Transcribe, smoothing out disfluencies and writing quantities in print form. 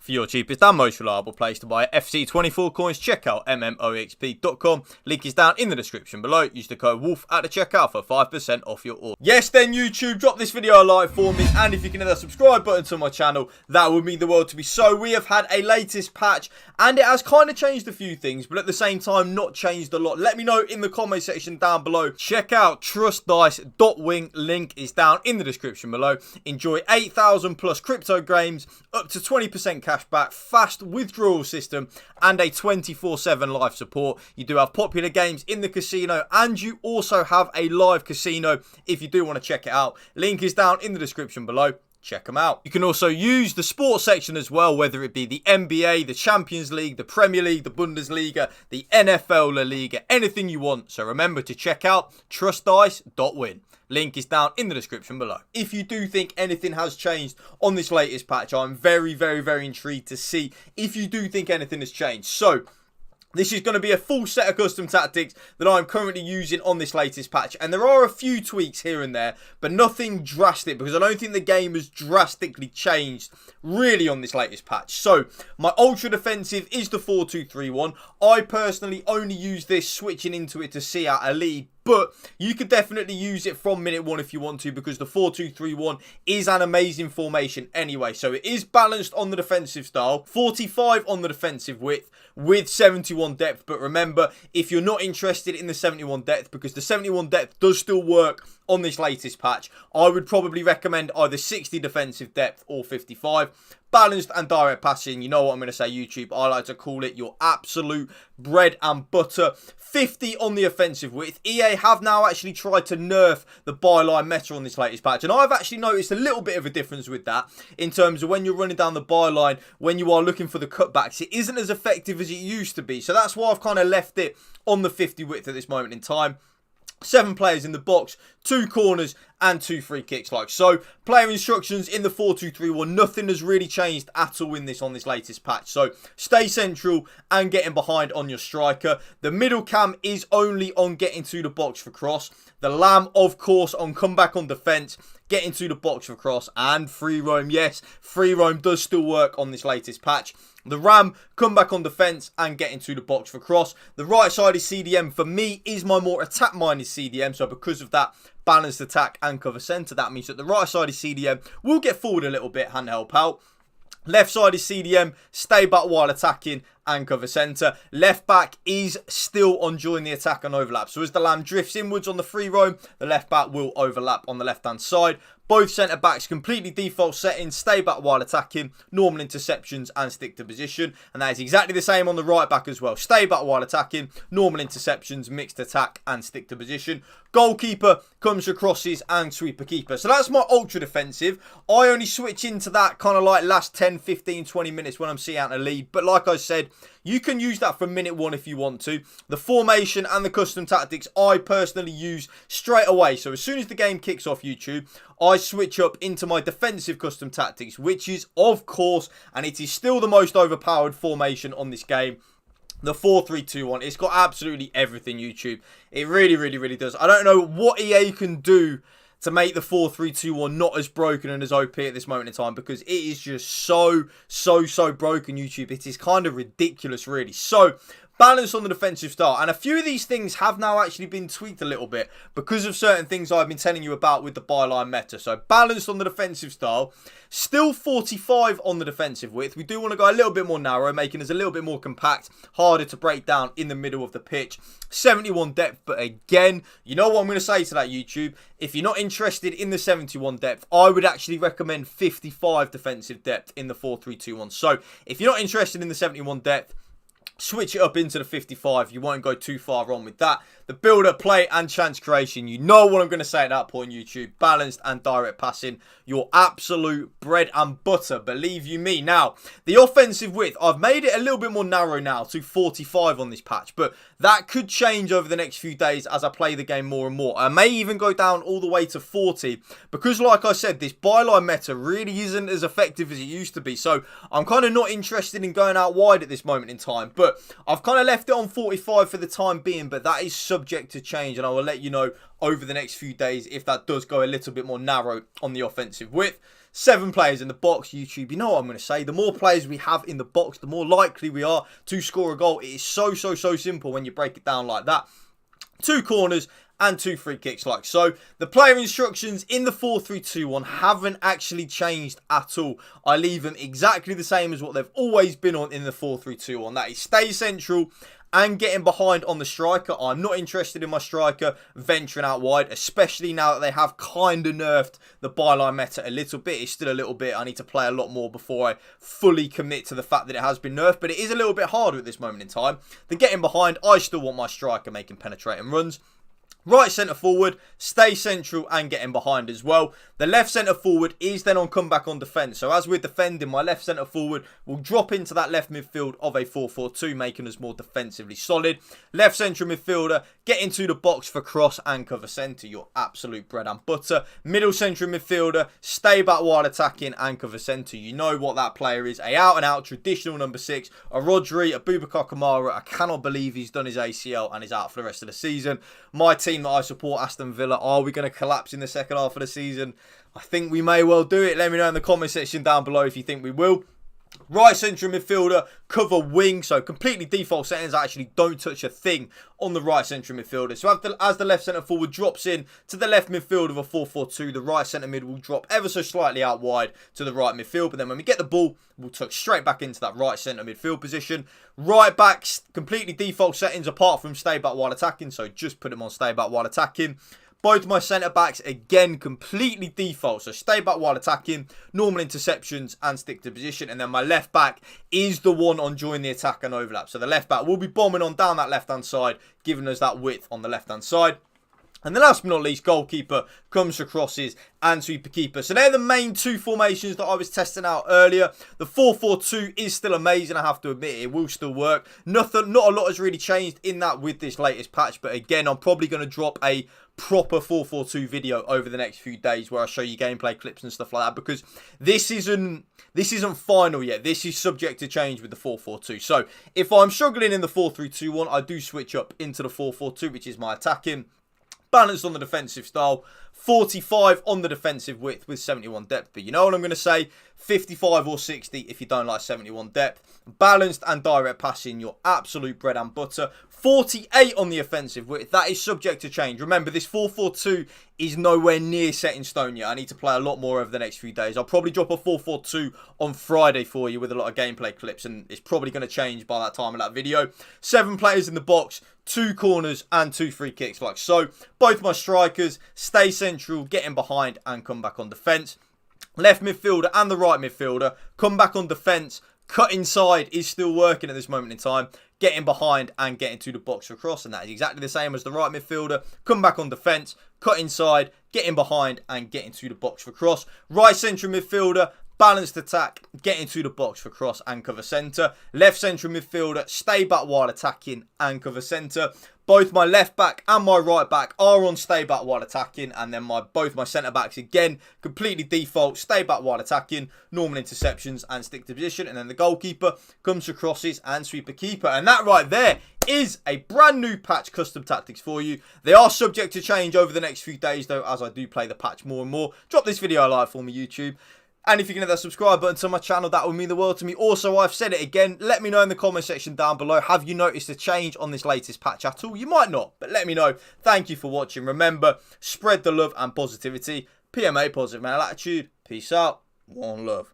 For your cheapest and most reliable place to buy FC24 coins, check out mmoexp.com. Link is down in the description below. Use the code WOLF at the checkout for 5% off your order. Yes then YouTube, drop this video a like for me, and if you can hit that subscribe button to my channel, that would mean the world to me. So we have had a latest patch, and it has kind of changed a few things, but at the same time not changed a lot. Let me know in the comment section down below. Check out trustdice.wing, link is down in the description below. Enjoy 8,000 plus crypto games, up to 20% cash back, fast withdrawal system, and a 24/7 live support. You do have popular games in the casino, and you also have a live casino if you do want to check it out. Link is down in the description below. Check them out. You can also use the sports section as well, whether it be the NBA, the Champions League, the Premier League, the Bundesliga, the NFL La Liga, anything you want. So remember to check out trustdice.win. Link is down in the description below. If you do think anything has changed on this latest patch, I'm very intrigued to see if you do think anything has changed. So this is going to be a full set of custom tactics that I'm currently using on this latest patch. And there are a few tweaks here and there, but nothing drastic, because I don't think the game has drastically changed really on this latest patch. So my ultra defensive is the 4-2-3-1. I personally only use this switching into it to see out a lead, but you could definitely use it from minute one if you want to, because the 4-2-3-1 is an amazing formation anyway. So it is balanced on the defensive style, 45 on the defensive width with 71 depth. But remember, if you're not interested in the 71 depth, because the 71 depth does still work on this latest patch, I would probably recommend either 60 defensive depth or 55. Balanced and direct passing, you know what I'm going to say, YouTube. I like to call it your absolute bread and butter. 50 on the offensive width. EA have now actually tried to nerf the byline meta on this latest patch, and I've actually noticed a little bit of a difference with that in terms of when you're running down the byline, when you are looking for the cutbacks, it isn't as effective as it used to be. So that's why I've kind of left it on the 50 width at this moment in time. 7 players in the box, 2 corners and 2 free kicks like so. Player instructions in the 4-2-3-1, nothing has really changed at all in this on this latest patch. So stay central and getting behind on your striker. The middle cam is only on getting to the box for cross. The lamb, of course, on comeback on defence, getting to the box for cross, and free roam. Yes, free roam does still work on this latest patch. The ram, come back on defence and get into the box for cross. The right sided CDM for me is my more attack minded CDM. So because of that balanced attack and cover centre, that means that the right sided CDM will get forward a little bit and help out. Left sided CDM, stay back while attacking and cover centre. Left back is still on join the attack and overlap. So as the lamb drifts inwards on the free roam, the left back will overlap on the left hand side. Both centre backs completely default settings, stay back while attacking, normal interceptions and stick to position. And that is exactly the same on the right back as well. Stay back while attacking, normal interceptions, mixed attack and stick to position. Goalkeeper comes for crosses and sweeper keeper. So that's my ultra defensive. I only switch into that kind of like last 10, 15, 20 minutes when I'm seeing out a lead. But like I said, you can use that from minute one if you want to. The formation and the custom tactics I personally use straight away. So as soon as the game kicks off, YouTube, I switch up into my defensive custom tactics, which is, of course, and it is still the most overpowered formation on this game, the 4-3-2-1. It's got absolutely everything, YouTube. It really does. I don't know what EA can do to make the 4-3-2-1 not as broken and as OP at this moment in time, because it is just so broken, YouTube. It is kind of ridiculous, really. So balance on the defensive style, and a few of these things have now actually been tweaked a little bit because of certain things I've been telling you about with the byline meta. So balanced on the defensive style, still 45 on the defensive width. We do want to go a little bit more narrow, making us a little bit more compact, harder to break down in the middle of the pitch. 71 depth, but again, you know what I'm going to say to that, YouTube? If you're not interested in the 71 depth, I would actually recommend 55 defensive depth in the 4-3-2-1. So if you're not interested in the 71 depth, switch it up into the 55. You won't go too far wrong with that. The build-up, play and chance creation. You know what I'm going to say at that point, YouTube. Balanced and direct passing. Your absolute bread and butter. Believe you me. Now, the offensive width. I've made it a little bit more narrow now to 45 on this patch. But that could change over the next few days as I play the game more and more. I may even go down all the way to 40. Because like I said, this byline meta really isn't as effective as it used to be. So I'm kind of not interested in going out wide at this moment in time. But I've kind of left it on 45 for the time being. But that is subject to change, and I will let you know over the next few days if that does go a little bit more narrow on the offensive width. 7 players in the box. YouTube, you know what I'm going to say. The more players we have in the box, the more likely we are to score a goal. It is so simple when you break it down like that. 2 corners and 2 free kicks like so. The player instructions in the 4-3-2-1 haven't actually changed at all. I leave them exactly the same as what they've always been on in the 4-3-2-1. That is stay central and getting behind on the striker. I'm not interested in my striker venturing out wide, especially now that they have kind of nerfed the byline meta a little bit. It's still a little bit. I need to play a lot more before I fully commit to the fact that it has been nerfed, but it is a little bit harder at this moment in time. The getting behind, I still want my striker making penetrating runs. Right centre forward, stay central and getting behind as well. The left centre forward is then on comeback on defence. So as we're defending, my left centre forward will drop into that left midfield of a 4-4-2, making us more defensively solid. Left central midfielder, get into the box for cross and cover centre, your absolute bread and butter. Middle central midfielder, stay back while attacking and cover centre. You know what that player is, a out and out traditional number 6, a Rodri, a Boubacar Kamara. I cannot believe he's done his ACL and is out for the rest of the season. My team that I support, Aston Villa, are we going to collapse in the second half of the season? I think we may well do it. Let me know in the comment section down below if you think we will. Right central midfielder, cover wing. So completely default settings. I actually don't touch a thing on the right central midfielder. So as the left centre forward drops in to the left midfield of a 4-4-2, the right centre mid will drop ever so slightly out wide to the right midfield. But then when we get the ball, we'll tuck straight back into that right centre midfield position. Right backs, completely default settings apart from stay back while attacking. So just put them on stay back while attacking. Both my centre-backs, again, completely default. So stay back while attacking, normal interceptions and stick to position. And then my left-back is the one on join the attack and overlap. So the left-back will be bombing on down that left-hand side, giving us that width on the left-hand side. And the last but not least, goalkeeper comes for crosses and sweeper keeper. So they're the main 2 formations that I was testing out earlier. The 4-4-2 is still amazing, I have to admit. It will still work. Not a lot has really changed in that with this latest patch. But again, I'm probably going to drop a proper 4-4-2 video over the next few days where I show you gameplay clips and stuff like that, because this isn't final yet. This is subject to change with the 4-4-2. So if I'm struggling in the 4-3-2-1, I do switch up into the 4-4-2, which is my attacking. Balanced on the defensive style, 45 on the defensive width with 71 depth. But you know what I'm going to say? 55 or 60 if you don't like 71 depth. Balanced and direct passing, your absolute bread and butter. 48 on the offensive width. That is subject to change. Remember, this 4-4-2 is nowhere near set in stone yet. I need to play a lot more over the next few days. I'll probably drop a 4-4-2 on Friday for you with a lot of gameplay clips, and it's probably going to change by that time of that video. 7 players in the box, 2 corners and 2 free kicks like so. Both my strikers stay central, getting behind and come back on defence. Left midfielder and the right midfielder come back on defence. Cut inside is still working at this moment in time. Getting behind and getting to the box for cross. And that is exactly the same as the right midfielder. Come back on defence. Cut inside. Getting behind and getting to the box for cross. Right central midfielder. Balanced attack, get into the box for cross and cover centre. Left central midfielder, stay back while attacking and cover centre. Both my left back and my right back are on stay back while attacking. And then both my centre backs, again, completely default, stay back while attacking, normal interceptions and stick to position. And then the goalkeeper comes for crosses and sweeper keeper. And that right there is a brand new patch custom tactics for you. They are subject to change over the next few days though, as I do play the patch more and more. Drop this video a like for me, YouTube. And if you can hit that subscribe button to my channel, that would mean the world to me. Also, I've said it again, let me know in the comment section down below. Have you noticed a change on this latest patch at all? You might not, but let me know. Thank you for watching. Remember, spread the love and positivity. PMA, positive mental attitude. Peace out. One love.